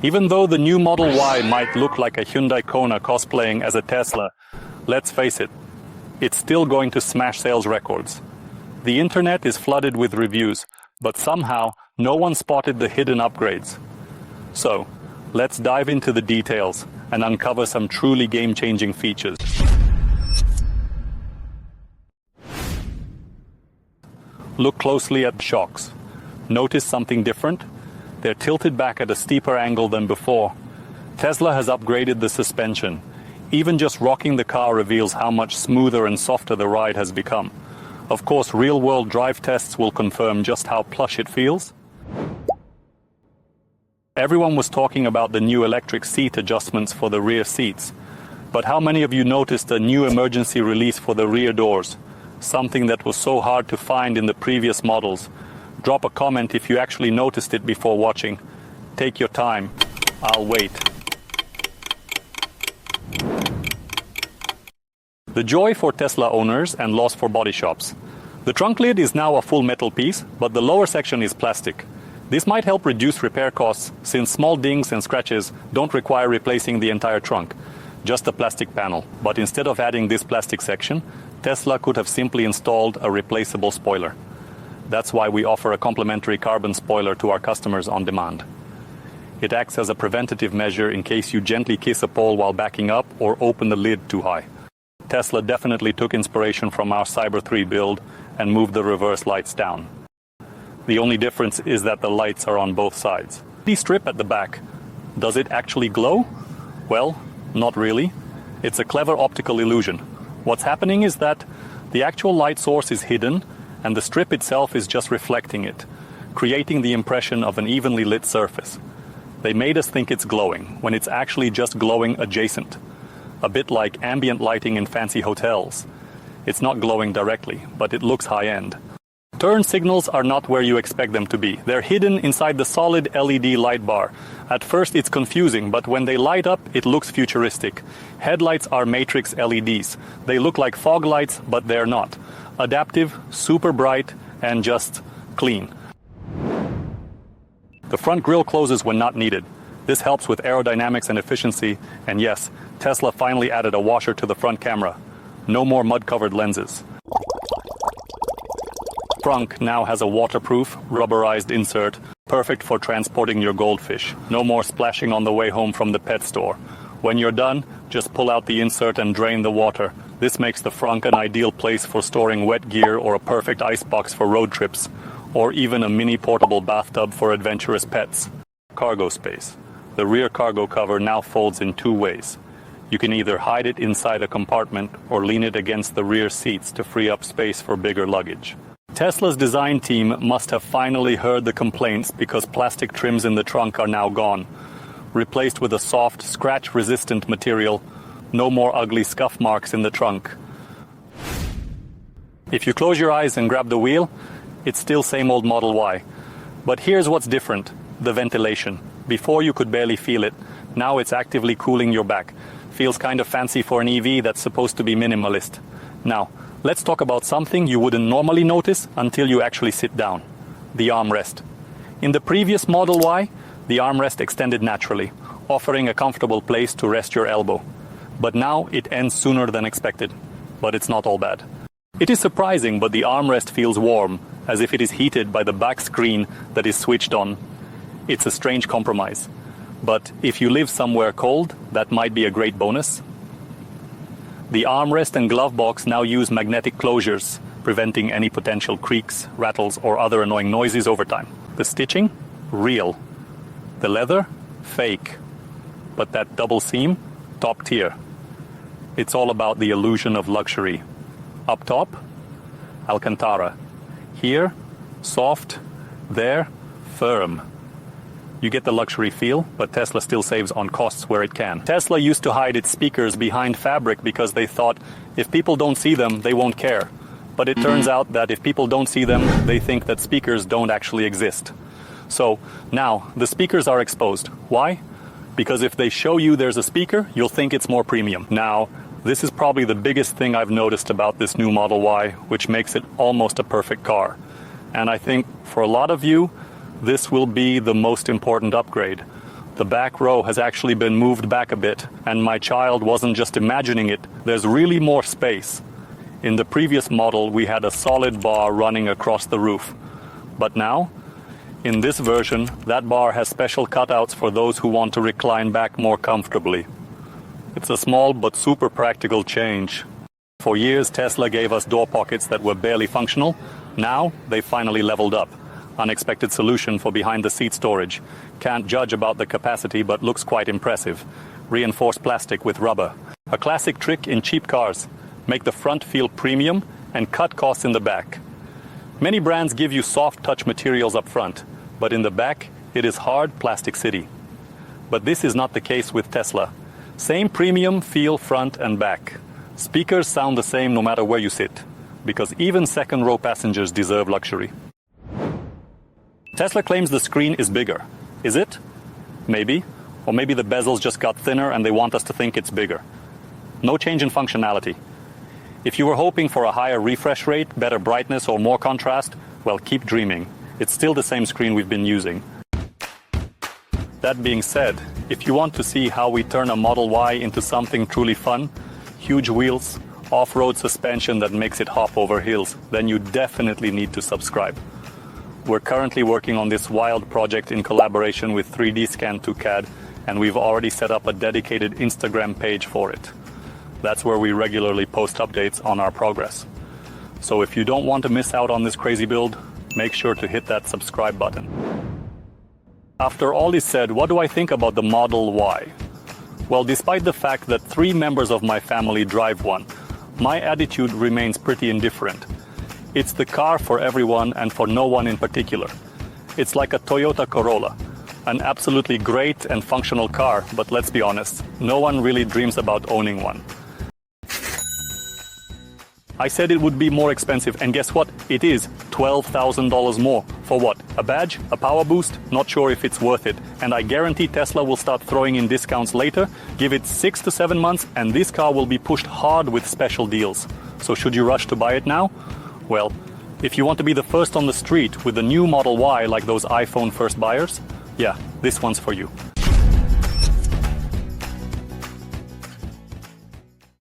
Even though the new Model Y might look like a Hyundai Kona cosplaying as a Tesla, let's face it, it's still going to smash sales records. The internet is flooded with reviews, but somehow no one spotted the hidden upgrades. So, let's dive into the details and uncover some truly game-changing features. Look closely at the shocks. Notice something different? They're tilted back at a steeper angle than before. Tesla has upgraded the suspension. Even just rocking the car reveals how much smoother and softer the ride has become. Of course, real-world drive tests will confirm just how plush it feels. Everyone was talking about the new electric seat adjustments for the rear seats. But how many of you noticed a new emergency release for the rear doors? Something that was so hard to find in the previous models. Drop a comment if you actually noticed it before watching. Take your time. I'll wait. The joy for Tesla owners and loss for body shops. The trunk lid is now a full metal piece, but the lower section is plastic. This might help reduce repair costs since small dings and scratches don't require replacing the entire trunk, just a plastic panel. But instead of adding this plastic section, Tesla could have simply installed a replaceable spoiler. That's why we offer a complimentary carbon spoiler to our customers on demand. It acts as a preventative measure in case you gently kiss a pole while backing up or open the lid too high. Tesla definitely took inspiration from our Cyber 3 build and moved the reverse lights down. The only difference is that the lights are on both sides. The strip at the back, does it actually glow? Well, not really. It's a clever optical illusion. What's happening is that the actual light source is hidden and the strip itself is just reflecting it, creating the impression of an evenly lit surface. They made us think it's glowing, when it's actually just glowing adjacent. A bit like ambient lighting in fancy hotels. It's not glowing directly, but it looks high-end. Turn signals are not where you expect them to be. They're hidden inside the solid LED light bar. At first it's confusing, but when they light up, it looks futuristic. Headlights are matrix LEDs. They look like fog lights, but they're not. Adaptive, super bright, and just clean. The front grille closes when not needed. This helps with aerodynamics and efficiency, and yes, Tesla finally added a washer to the front camera. No more mud-covered lenses. Trunk now has a waterproof, rubberized insert, perfect for transporting your goldfish. No more splashing on the way home from the pet store. When you're done, just pull out the insert and drain the water. This makes the frunk an ideal place for storing wet gear or a perfect icebox for road trips, or even a mini portable bathtub for adventurous pets. Cargo space. The rear cargo cover now folds in two ways. You can either hide it inside a compartment or lean it against the rear seats to free up space for bigger luggage. Tesla's design team must have finally heard the complaints because plastic trims in the trunk are now gone. Replaced with a soft, scratch-resistant material. No more ugly scuff marks in the trunk. If you close your eyes and grab the wheel, it's still same old Model Y. But here's what's different, the ventilation. Before you could barely feel it, now it's actively cooling your back. Feels kind of fancy for an EV that's supposed to be minimalist. Now, let's talk about something you wouldn't normally notice until you actually sit down. The armrest. In the previous Model Y, the armrest extended naturally, offering a comfortable place to rest your elbow. But now it ends sooner than expected. But it's not all bad. It is surprising, but the armrest feels warm, as if it is heated by the back screen that is switched on. It's a strange compromise. But if you live somewhere cold, that might be a great bonus. The armrest and glove box now use magnetic closures, preventing any potential creaks, rattles, or other annoying noises over time. The stitching? Real. The leather? Fake. But that double seam? Top tier. It's all about the illusion of luxury. Up top? Alcantara. Here? Soft. There? Firm. You get the luxury feel, but Tesla still saves on costs where it can. Tesla used to hide its speakers behind fabric because they thought if people don't see them, they won't care. But it turns out that if people don't see them, they think that speakers don't actually exist. So now the speakers are exposed. Why? Because if they show you there's a speaker, you'll think it's more premium. Now, this is probably the biggest thing I've noticed about this new Model Y, which makes it almost a perfect car. And I think for a lot of you, this will be the most important upgrade. The back row has actually been moved back a bit, and my child wasn't just imagining it, there's really more space. In the previous model, we had a solid bar running across the roof. But now, in this version, that bar has special cutouts for those who want to recline back more comfortably. It's a small but super practical change. For years, Tesla gave us door pockets that were barely functional. Now, they finally leveled up. Unexpected solution for behind-the-seat storage. Can't judge about the capacity, but looks quite impressive. Reinforced plastic with rubber. A classic trick in cheap cars. Make the front feel premium and cut costs in the back. Many brands give you soft touch materials up front, but in the back, it is hard plastic city. But this is not the case with Tesla. Same premium feel front and back. Speakers sound the same no matter where you sit, because even second-row passengers deserve luxury. Tesla claims the screen is bigger. Is it? Maybe. Or maybe the bezels just got thinner and they want us to think it's bigger. No change in functionality. If you were hoping for a higher refresh rate, better brightness, or more contrast, well, keep dreaming. It's still the same screen we've been using. That being said, if you want to see how we turn a Model Y into something truly fun, huge wheels, off-road suspension that makes it hop over hills, then you definitely need to subscribe. We're currently working on this wild project in collaboration with 3D Scan to CAD, and we've already set up a dedicated Instagram page for it. That's where we regularly post updates on our progress. So if you don't want to miss out on this crazy build, make sure to hit that subscribe button. After all is said, what do I think about the Model Y? Well, despite the fact that 3 members of my family drive one, my attitude remains pretty indifferent. It's the car for everyone and for no one in particular. It's like a Toyota Corolla, an absolutely great and functional car, but let's be honest, no one really dreams about owning one. I said it would be more expensive, and guess what? It is $12,000 more. For what? A badge? A power boost? Not sure if it's worth it. And I guarantee Tesla will start throwing in discounts later. Give it 6 to 7 months, and this car will be pushed hard with special deals. So should you rush to buy it now? Well, if you want to be the first on the street with the new Model Y like those iPhone first buyers, yeah, this one's for you.